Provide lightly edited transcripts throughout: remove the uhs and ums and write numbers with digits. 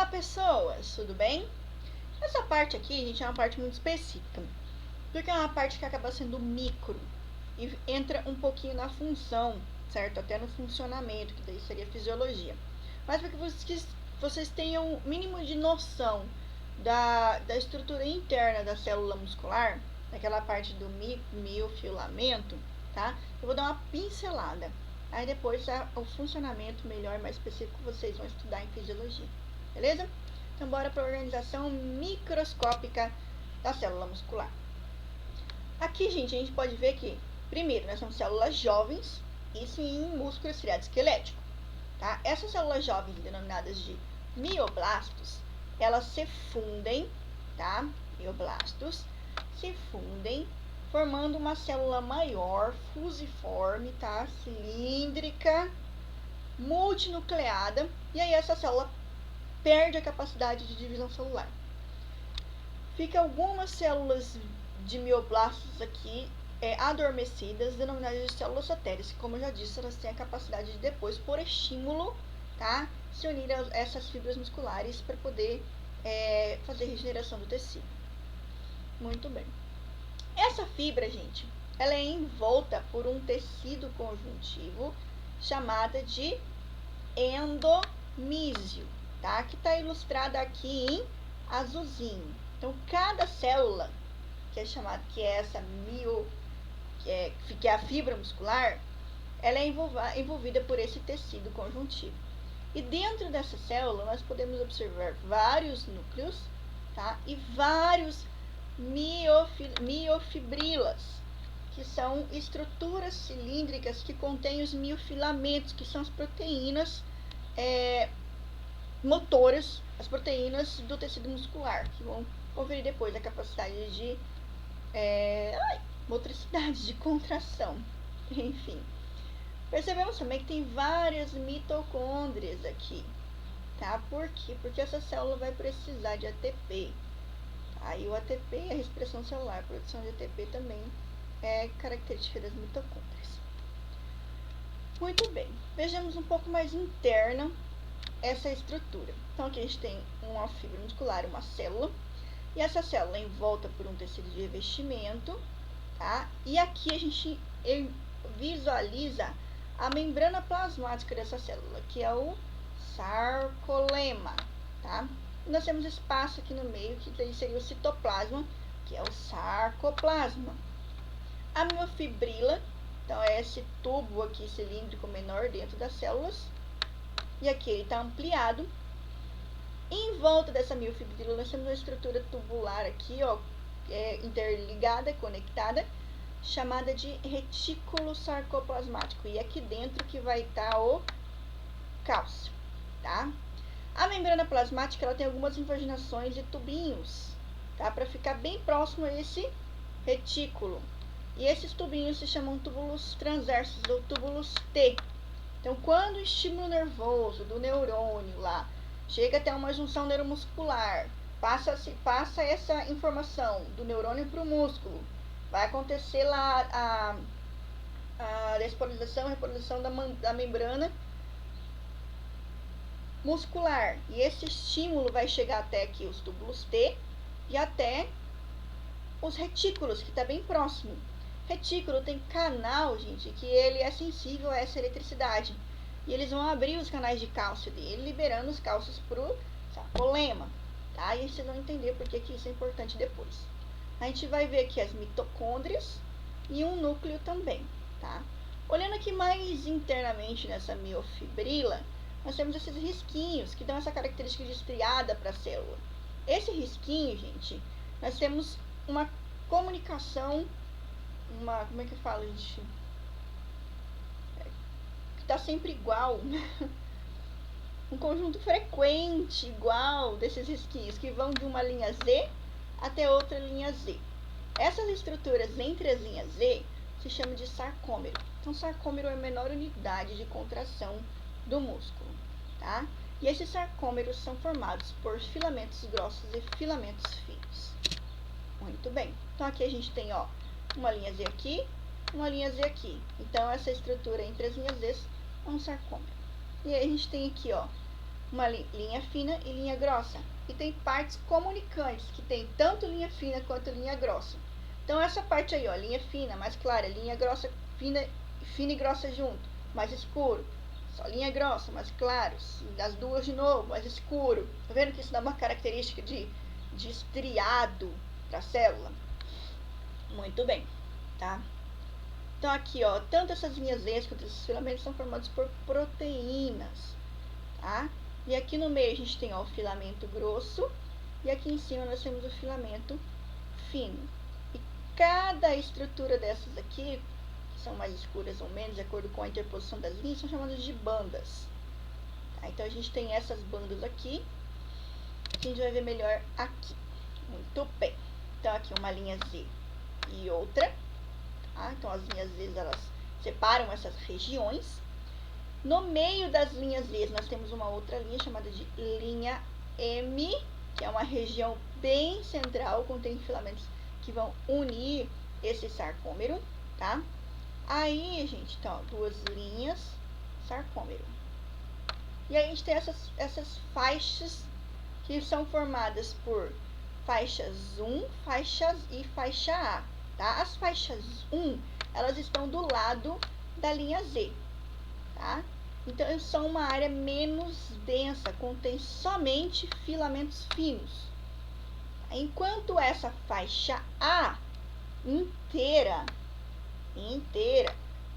pessoas, tudo bem? Essa parte aqui, gente, é uma parte muito específica, porque é uma parte que acaba sendo micro e entra um pouquinho na função, certo? Até no funcionamento, que daí seria fisiologia. Mas para que vocês tenham o mínimo de noção da estrutura interna da célula muscular, daquela parte do miofilamento, tá? Eu vou dar uma pincelada. Aí depois o funcionamento melhor e mais específico vocês vão estudar em fisiologia. Beleza? Então bora para a organização microscópica da célula muscular. Aqui, gente, a gente pode ver que, primeiro, nós temos células jovens, isso em músculo estriado esquelético, tá? Essas células jovens, denominadas de mioblastos, elas se fundem, tá? Mioblastos se fundem, formando uma célula maior, fusiforme, tá? Cilíndrica, multinucleada, e aí essa célula perde a capacidade de divisão celular. Fica algumas células de mioblastos aqui adormecidas, denominadas de células satélites, que, como eu já disse, elas têm a capacidade de depois, por estímulo, tá, se unir a essas fibras musculares para poder fazer regeneração do tecido. Muito bem. Essa fibra, gente, ela é envolta por um tecido conjuntivo chamada de endomísio, tá? Que está ilustrada aqui em azulzinho. Então, cada célula, que é essa que é a fibra muscular, ela é envolvida por esse tecido conjuntivo. E dentro dessa célula, nós podemos observar vários núcleos, tá? E vários miofibrilas, que são estruturas cilíndricas que contêm os miofilamentos, que são as proteínas motoras, as proteínas do tecido muscular, que vão conferir depois a capacidade de motricidade, de contração, enfim. Percebemos também que tem várias mitocôndrias aqui, tá? Por quê? Porque essa célula vai precisar de ATP. Aí o ATP, a respiração celular, a produção de ATP também é característica das mitocôndrias. Muito bem, vejamos um pouco mais interna essa estrutura. Então aqui a gente tem uma fibra muscular, uma célula, e essa célula é envolta por um tecido de revestimento, tá? E aqui a gente visualiza a membrana plasmática dessa célula, que é o sarcolema, tá? E nós temos espaço aqui no meio, que daí seria o citoplasma, que é o sarcoplasma. A miofibrila, então é esse tubo aqui cilíndrico menor dentro das células, e aqui ele está ampliado. Em volta dessa miofibrila nós temos uma estrutura tubular aqui, ó, interligada, conectada, chamada de retículo sarcoplasmático. E aqui dentro que vai estar o cálcio, tá? A membrana plasmática, ela tem algumas invaginações e tubinhos, tá? Para ficar bem próximo a esse retículo. E esses tubinhos se chamam túbulos transversos ou túbulos T. Então, quando o estímulo nervoso do neurônio lá chega até uma junção neuromuscular, passa essa informação do neurônio para o músculo, vai acontecer lá a despolarização e repolarização da membrana muscular. E esse estímulo vai chegar até aqui os túbulos T e até os retículos, que está bem próximo. Retículo tem canal, gente, que ele é sensível a essa eletricidade. E eles vão abrir os canais de cálcio dele, liberando os cálcios para o sarcolema, tá? E vocês vão entender por que isso é importante depois. A gente vai ver aqui as mitocôndrias e um núcleo também, tá? Olhando aqui mais internamente nessa miofibrila, nós temos esses risquinhos que dão essa característica de estriada para a célula. Esse risquinho, gente, nós temos uma comunicação, como é que fala, gente? Que está sempre igual. Um conjunto frequente igual desses risquinhos que vão de uma linha Z até outra linha Z. Essas estruturas entre as linhas Z se chamam de sarcômero. Então, sarcômero é a menor unidade de contração do músculo, tá? E esses sarcômeros são formados por filamentos grossos e filamentos finos. Muito bem. Então, aqui a gente tem, ó, uma linha Z aqui, uma linha Z aqui. Então, essa estrutura entre as linhas Z é um sarcômero. E aí a gente tem aqui, ó, uma linha fina e linha grossa. E tem partes comunicantes, que tem tanto linha fina quanto linha grossa. Então, essa parte aí, ó, linha fina, mais clara, linha grossa, fina e grossa junto, mais escuro. Só linha grossa, mais claro, as duas de novo, mais escuro. Tá vendo que isso dá uma característica de estriado para a célula? Muito bem, tá? Então, aqui, ó, tanto essas linhas veias quanto esses filamentos são formados por proteínas, tá? E aqui no meio a gente tem, ó, o filamento grosso e aqui em cima nós temos o filamento fino. E cada estrutura dessas aqui, que são mais escuras ou menos, de acordo com a interposição das linhas, são chamadas de bandas. Tá? Então, a gente tem essas bandas aqui, que a gente vai ver melhor aqui. Muito bem. Então, aqui uma linha Z e outra. Tá? Então, as linhas Z, elas separam essas regiões. No meio das linhas Z, nós temos uma outra linha chamada de linha M, que é uma região bem central, contém filamentos que vão unir esse sarcômero, tá? Aí, gente, então, duas linhas, sarcômero. E aí a gente tem essas faixas que são formadas por faixas 1, faixas e faixa A, tá? As faixas 1, elas estão do lado da linha Z, tá? Então, são uma área menos densa, contém somente filamentos finos. Enquanto essa faixa A inteira,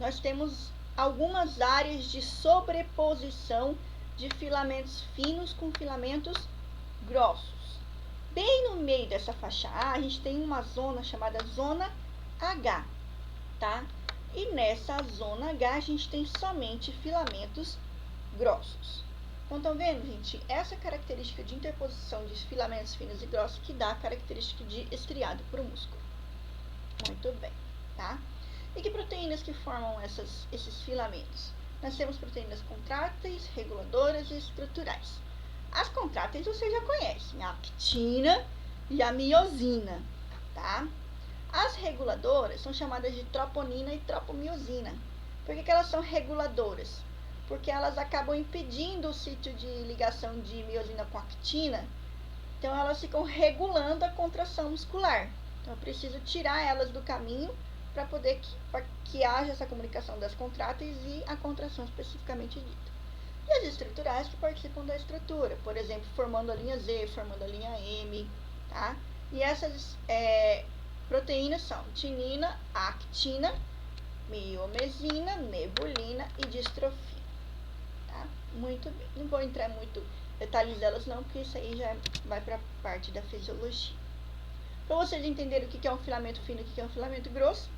nós temos algumas áreas de sobreposição de filamentos finos com filamentos grossos. Bem no meio dessa faixa A, a gente tem uma zona chamada zona H, tá? E nessa zona H, a gente tem somente filamentos grossos. Então, estão vendo, gente? Essa característica de interposição de filamentos finos e grossos que dá a característica de estriado para o músculo. Muito bem, tá? E que proteínas que formam esses filamentos? Nós temos proteínas contráteis, reguladoras e estruturais. As contráteis vocês já conhecem, a actina e a miosina, tá? As reguladoras são chamadas de troponina e tropomiosina. Por que elas são reguladoras? Porque elas acabam impedindo o sítio de ligação de miosina com actina. Então, elas ficam regulando a contração muscular. Então, eu preciso tirar elas do caminho para poder que haja essa comunicação das contráteis e a contração especificamente dita. E as estruturais que participam da estrutura, por exemplo, formando a linha Z, formando a linha M, tá? E essas proteínas são tinina, actina, miomesina, nebulina e distrofina. Tá? Muito bem. Não vou entrar muito detalhes delas não, porque isso aí já vai para a parte da fisiologia. Para vocês entenderem o que é um filamento fino e o que é um filamento grosso,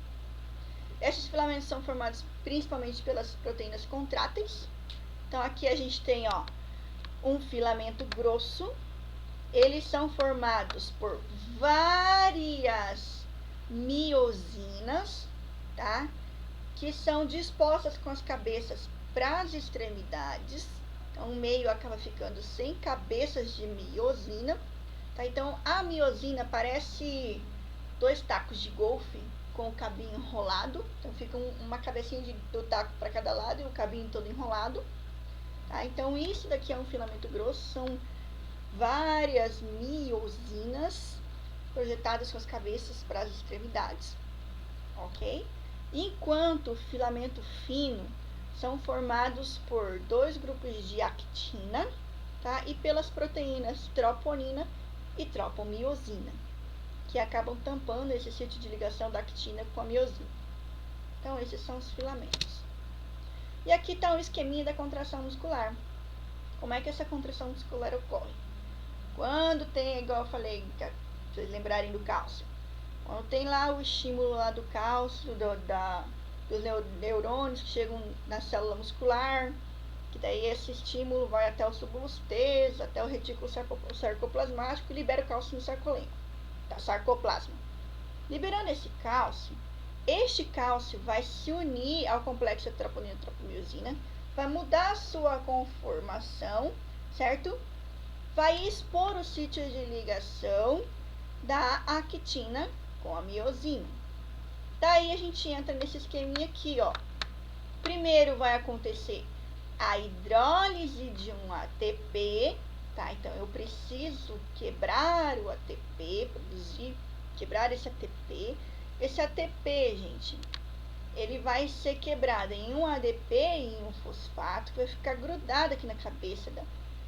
esses filamentos são formados principalmente pelas proteínas contráteis. Então, aqui a gente tem, ó, um filamento grosso. Eles são formados por várias miosinas, tá? Que são dispostas com as cabeças para as extremidades. Então, o meio acaba ficando sem cabeças de miosina, tá? Então, a miosina parece dois tacos de golfe com o cabinho enrolado. Então, fica uma cabecinha do taco para cada lado e o cabinho todo enrolado. Tá? Então, isso daqui é um filamento grosso, são várias miosinas projetadas com as cabeças para as extremidades, ok? Enquanto o filamento fino são formados por dois grupos de actina, tá? E pelas proteínas troponina e tropomiosina, que acabam tampando esse sítio de ligação da actina com a miosina. Então, esses são os filamentos. E aqui está um esqueminha da contração muscular. Como é que essa contração muscular ocorre? Quando tem, igual eu falei, pra vocês lembrarem do cálcio. Quando tem lá o estímulo lá do cálcio, dos neurônios que chegam na célula muscular, que daí esse estímulo vai até o subúlus teso, até o retículo sarcoplasmático e libera o cálcio no sarcolemma, tá? Sarcoplasma. Liberando esse cálcio, este cálcio vai se unir ao complexo de troponina e tropomiosina, vai mudar a sua conformação, certo? Vai expor o sítio de ligação da actina com a miosina. Daí a gente entra nesse esqueminha aqui, ó. Primeiro vai acontecer a hidrólise de um ATP, tá? Então, eu preciso quebrar o ATP, quebrar esse ATP. Esse ATP, gente, ele vai ser quebrado em um ADP e em um fosfato, que vai ficar grudado aqui na cabeça da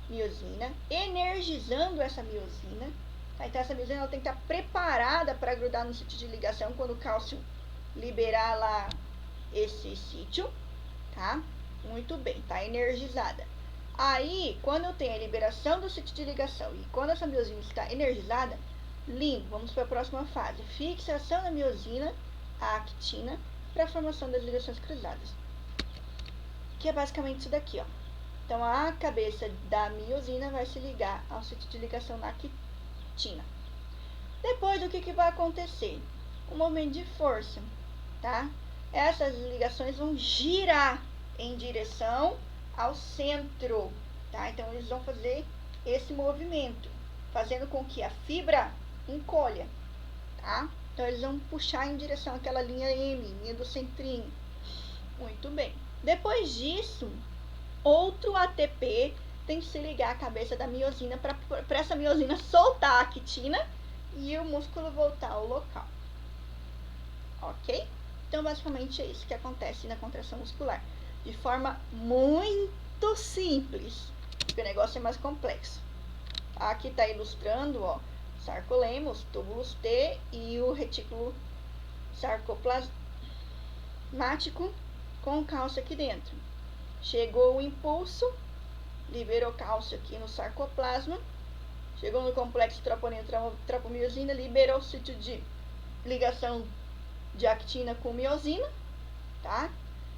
miosina, energizando essa miosina. Tá? Então, essa miosina ela tem que estar preparada para grudar no sítio de ligação quando o cálcio liberar lá esse sítio, tá? Muito bem, tá energizada. Aí, quando eu tenho a liberação do sítio de ligação e quando essa miosina está energizada, lindo, vamos para a próxima fase. Fixação da miosina, a actina, para a formação das ligações cruzadas. Que é basicamente isso daqui, ó. Então, a cabeça da miosina vai se ligar ao sítio de ligação na actina. Depois, o que vai acontecer? Um movimento de força, tá? Essas ligações vão girar em direção ao centro, tá? Então, eles vão fazer esse movimento, fazendo com que a fibra encolha, tá? Então, eles vão puxar em direção àquela linha M, linha do centrinho. Muito bem. Depois disso, outro ATP tem que se ligar à cabeça da miosina para essa miosina soltar a actina e o músculo voltar ao local. Ok? Então, basicamente, é isso que acontece na contração muscular. De forma muito simples, porque o negócio é mais complexo. Aqui está ilustrando, ó, sarcolemos, túbulos T e o retículo sarcoplasmático com cálcio aqui dentro. Chegou o impulso, liberou cálcio aqui no sarcoplasma, chegou no complexo troponina-tropomiosina, liberou o sítio de ligação de actina com miosina, tá?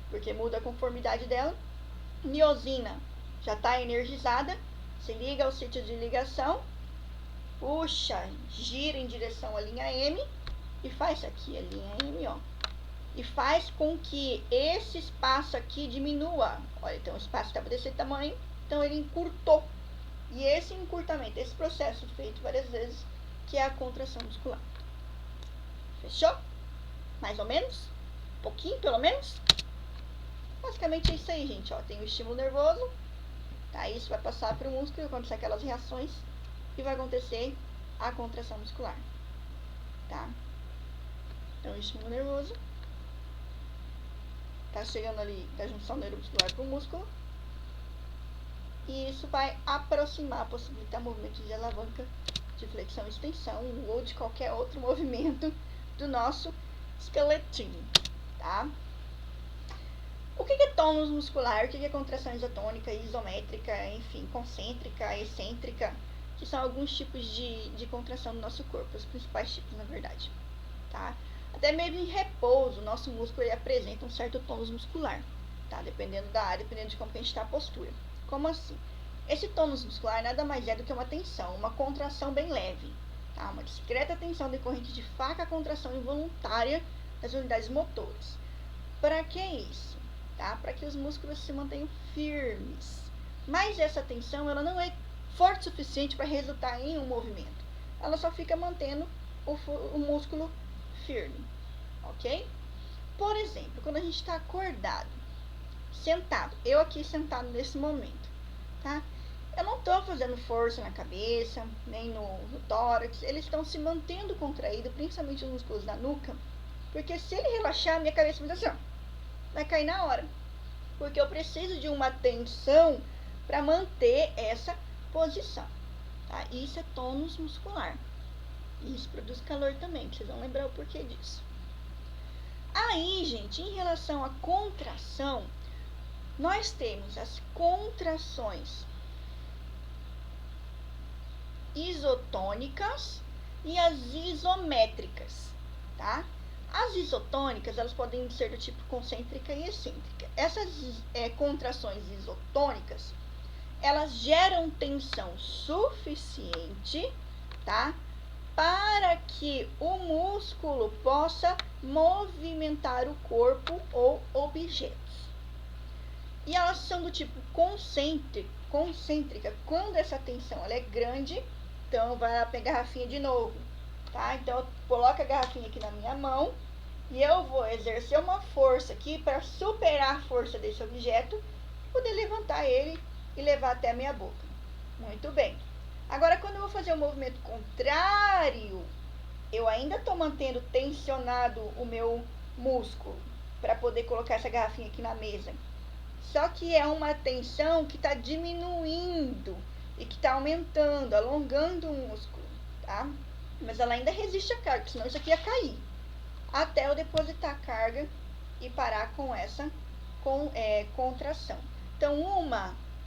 Porque muda a conformidade dela. Miosina já está energizada, se liga ao sítio de ligação, puxa, gira em direção à linha M e faz aqui a linha M, ó. E faz com que esse espaço aqui diminua. Olha, então o espaço estava desse tamanho, então ele encurtou. E esse encurtamento, esse processo feito várias vezes, que é a contração muscular. Fechou? Mais ou menos? Um pouquinho, pelo menos? Basicamente é isso aí, gente. Ó, tem o estímulo nervoso, tá? Isso vai passar para o músculo, vai acontecer aquelas reações e vai acontecer a contração muscular, tá? Então, o estímulo nervoso tá chegando ali da junção neuromuscular para o músculo e isso vai aproximar, possibilitar movimentos de alavanca, de flexão e extensão ou de qualquer outro movimento do nosso esqueletinho, tá? O que é tônus muscular? O que é contração isotônica, isométrica, enfim, concêntrica, excêntrica, que são alguns tipos de contração do nosso corpo, os principais tipos, na verdade, tá? Até mesmo em repouso, o nosso músculo ele apresenta um certo tônus muscular, tá? Dependendo da área, dependendo de como que a gente está a postura. Como assim? Esse tônus muscular nada mais é do que uma tensão, uma contração bem leve, tá? Uma discreta tensão decorrente de fraca contração involuntária das unidades motoras. Para que isso? Tá? Para que os músculos se mantenham firmes. Mas essa tensão ela não é forte o suficiente para resultar em um movimento. Ela só fica mantendo o músculo firme, ok? Por exemplo, quando a gente está acordado, sentado, eu aqui sentado nesse momento, tá? Eu não estou fazendo força na cabeça, nem no tórax, eles estão se mantendo contraídos, principalmente os músculos da nuca, porque se ele relaxar, minha cabeça vai assim, ó, vai cair na hora, porque eu preciso de uma tensão para manter essa posição, tá? Isso é tônus muscular. Isso produz calor também, vocês vão lembrar o porquê disso. Aí, gente, em relação à contração, nós temos as contrações isotônicas e as isométricas, tá? As isotônicas, elas podem ser do tipo concêntrica e excêntrica. Essas contrações isotônicas, elas geram tensão suficiente, tá? Para que o músculo possa movimentar o corpo ou objetos. E elas são do tipo concêntrica. Quando essa tensão ela é grande, então vai pegar a garrafinha de novo, tá? Então eu coloco a garrafinha aqui na minha mão e eu vou exercer uma força aqui para superar a força desse objeto poder levantar ele e levar até a minha boca. Muito bem. Agora, quando eu vou fazer o movimento contrário, eu ainda estou mantendo tensionado o meu músculo para poder colocar essa garrafinha aqui na mesa. Só que é uma tensão que está diminuindo e que está aumentando, alongando o músculo, tá? Mas ela ainda resiste à carga, senão isso aqui ia cair. Até eu depositar a carga e parar com essa contração. Então,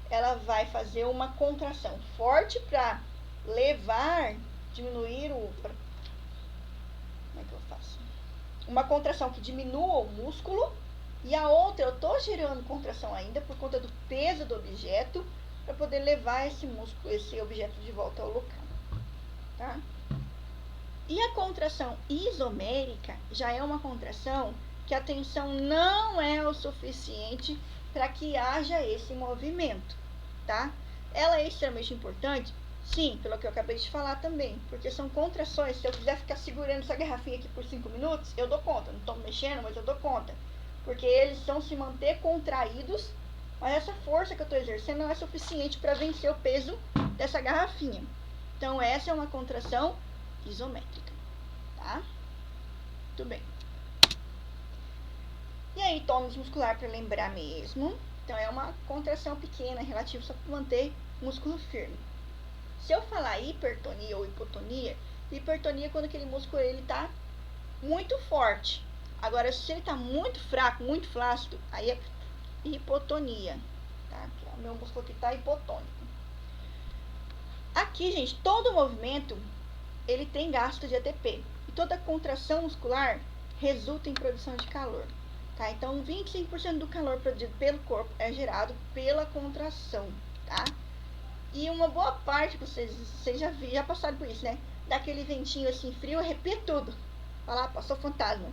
ela vai fazer uma contração forte para diminuir o... Como é que eu faço? Uma contração que diminua o músculo, e a outra eu estou gerando contração ainda por conta do peso do objeto para poder levar esse objeto de volta ao local, tá? E a contração isomérica já é uma contração que a tensão não é o suficiente para que haja esse movimento, tá? Ela é extremamente importante, sim, pelo que eu acabei de falar também, porque são contrações. Se eu quiser ficar segurando essa garrafinha aqui por 5 minutos, eu dou conta. Não estou mexendo, mas eu dou conta. Porque eles vão se manter contraídos, mas essa força que eu estou exercendo não é suficiente para vencer o peso dessa garrafinha. Então, essa é uma contração isométrica, tá? Muito bem. E aí, tônus muscular para lembrar mesmo. Então, é uma contração pequena, relativa, só para manter o músculo firme. Se eu falar hipertonia ou hipotonia, hipertonia é quando aquele músculo está muito forte. Agora, se ele está muito fraco, muito flácido, aí é hipotonia, tá? O meu músculo aqui está hipotônico. Aqui, gente, todo movimento, ele tem gasto de ATP. E toda contração muscular resulta em produção de calor, tá? Então, 25% do calor produzido pelo corpo é gerado pela contração, tá? E uma boa parte, vocês já passaram por isso, né? Daquele ventinho assim frio, arrepia tudo. Fala, passou fantasma.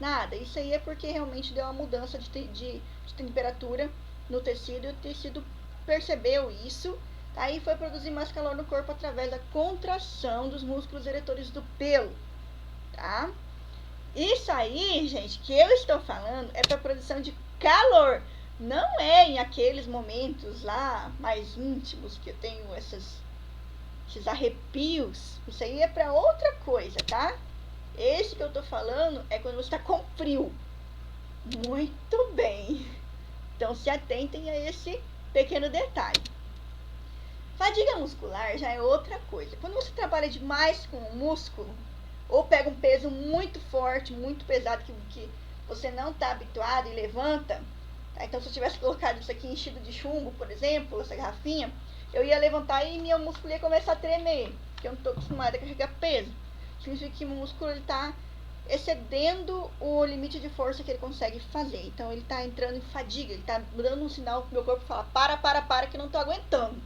Nada, isso aí é porque realmente deu uma mudança de temperatura no tecido e o tecido percebeu isso, tá? E foi produzir mais calor no corpo através da contração dos músculos eretores do pelo, tá? Isso aí, gente, que eu estou falando é para produção de calor. Não é em aqueles momentos lá mais íntimos que eu tenho esses arrepios. Isso aí é para outra coisa, tá? Esse que eu tô falando é quando você está com frio. Muito bem. Então se atentem a esse pequeno detalhe. Fadiga muscular já é outra coisa. Quando você trabalha demais com o músculo, ou pega um peso muito forte, muito pesado, que você não está habituado e levanta. Tá? Então, se eu tivesse colocado isso aqui enchido de chumbo, por exemplo, essa garrafinha, eu ia levantar e meu músculo ia começar a tremer, porque eu não estou acostumada a carregar peso. Significa que o músculo está excedendo o limite de força que ele consegue fazer. Então, ele está entrando em fadiga, ele está dando um sinal para o meu corpo falar, para, que eu não estou aguentando.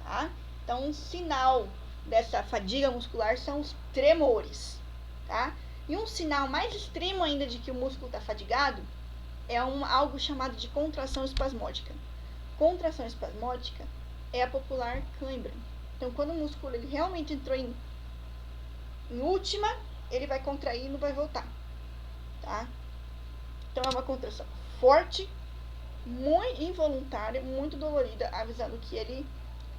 Tá? Então, um sinal dessa fadiga muscular são os tremores, tá? E um sinal mais extremo ainda de que o músculo está fadigado é algo chamado de contração espasmódica. Contração espasmódica é a popular cãibra. Então, quando o músculo ele realmente entrou em última, ele vai contrair e não vai voltar, tá? Então, é uma contração forte, muito involuntária, muito dolorida, avisando que ele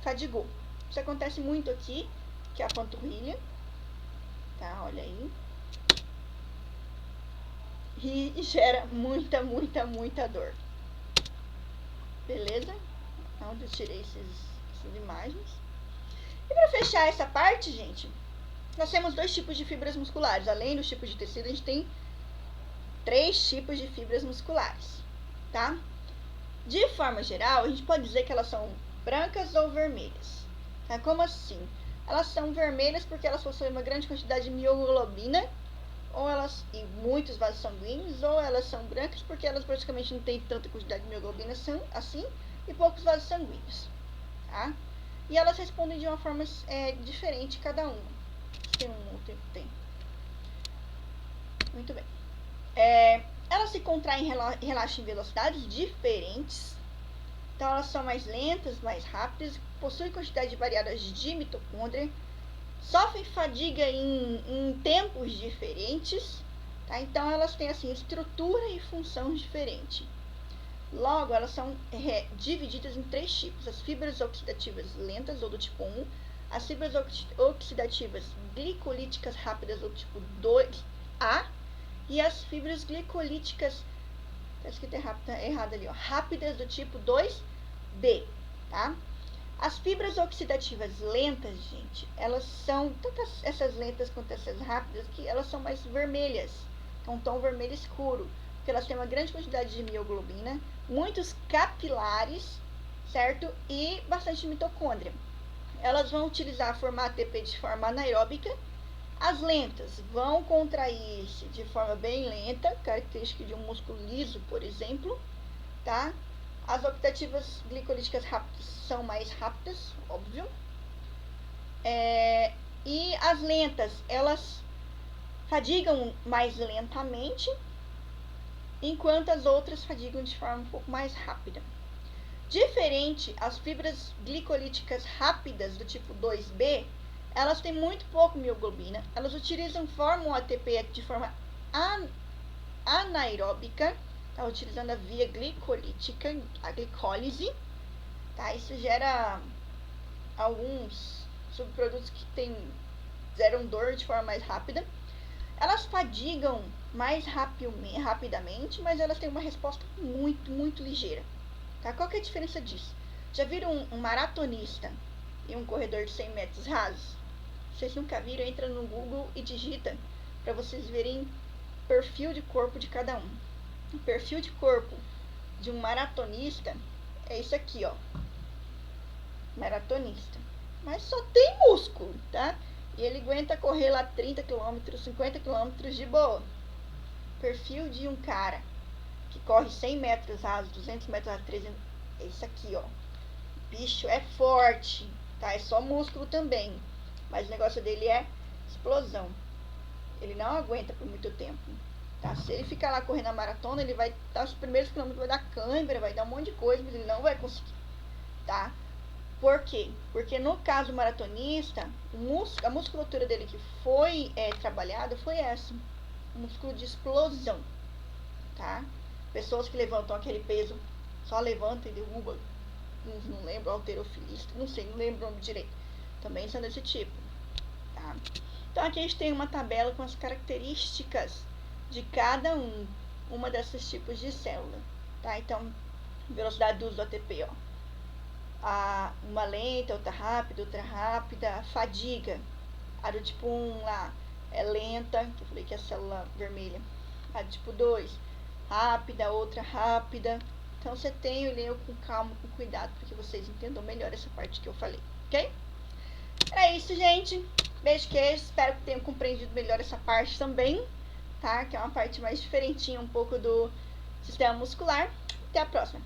fadigou. Isso acontece muito aqui, que é a panturrilha, tá? Olha aí. E gera muita dor. Beleza? Onde eu tirei essas imagens. E para fechar essa parte, gente, nós temos 2 tipos de fibras musculares. Além dos tipos de tecido, a gente tem 3 tipos de fibras musculares, tá? De forma geral, a gente pode dizer que elas são brancas ou vermelhas. Tá? Como assim? Elas são vermelhas porque elas possuem uma grande quantidade de mioglobina, e muitos vasos sanguíneos, ou elas são brancas porque elas praticamente não têm tanta quantidade de mioglobina assim, e poucos vasos sanguíneos, tá? E elas respondem de uma forma diferente cada uma. Tem. Muito bem. Elas se contraem e relaxam em velocidades diferentes. Então, elas são mais lentas, mais rápidas, possuem quantidade variadas de mitocôndria, sofrem fadiga em tempos diferentes, tá? Então, elas têm assim, estrutura e função diferente. Logo, elas são divididas em 3 tipos: as fibras oxidativas lentas, ou do tipo 1, as fibras oxidativas glicolíticas rápidas, ou do tipo 2A, e as fibras glicolíticas, tá escrito errado ali, ó, rápidas, do tipo 2B, tá? As fibras oxidativas lentas, gente, elas são, tanto essas lentas quanto essas rápidas, que elas são mais vermelhas, é um tom vermelho escuro, porque elas têm uma grande quantidade de mioglobina, muitos capilares, certo? E bastante mitocôndria. Elas vão utilizar formar ATP de forma anaeróbica. As lentas vão contrair-se de forma bem lenta, característica de um músculo liso, por exemplo, tá? As oxidativas glicolíticas rápidas são mais rápidas, óbvio. E as lentas, elas fadigam mais lentamente, enquanto as outras fadigam de forma um pouco mais rápida. Diferente, as fibras glicolíticas rápidas do tipo 2B, elas têm muito pouco mioglobina, elas formam o ATP de forma anaeróbica, tá? Utilizando a via glicolítica, a glicólise, tá? Isso gera alguns subprodutos que geram dor de forma mais rápida. Elas fadigam mais rapidamente, mas elas têm uma resposta muito ligeira. Tá? Qual que é a diferença disso? Já viram um maratonista e um corredor de 100 metros rasos? Vocês nunca viram? Entra no Google e digita para vocês verem o perfil de corpo de cada um. O perfil de corpo de um maratonista é isso aqui, ó. Maratonista. Mas só tem músculo, tá? E ele aguenta correr lá 30 km, 50 km de boa. Perfil de um cara que corre 100 metros rasos, 200 metros rasos, 300... é isso aqui, ó. O bicho é forte, tá? É só músculo também. Mas o negócio dele é explosão. Ele não aguenta por muito tempo, tá? Se ele ficar lá correndo a maratona, ele vai dar os primeiros quilômetros, vai dar cãibra, vai dar um monte de coisa, mas ele não vai conseguir, tá? Por quê? Porque no caso maratonista, a musculatura dele que foi trabalhada foi essa, músculo de explosão, tá? Pessoas que levantam aquele peso, só levanta e derruba, não lembro, halterofilista, não sei, não lembro o nome direito, também são desse tipo, tá? Então aqui a gente tem uma tabela com as características de cada uma desses tipos de célula, tá? Então, velocidade do uso do ATP, ó. Uma lenta, outra rápida, fadiga. A do tipo 1 lá é lenta, que eu falei que é a célula vermelha. A do tipo 2, rápida, outra rápida. Então você tem e leu com calma, com cuidado, para que vocês entendam melhor essa parte que eu falei, ok? É isso, gente. Beijo, queijo. Espero que tenham compreendido melhor essa parte também, tá? Que é uma parte mais diferentinha um pouco do sistema muscular. Até a próxima.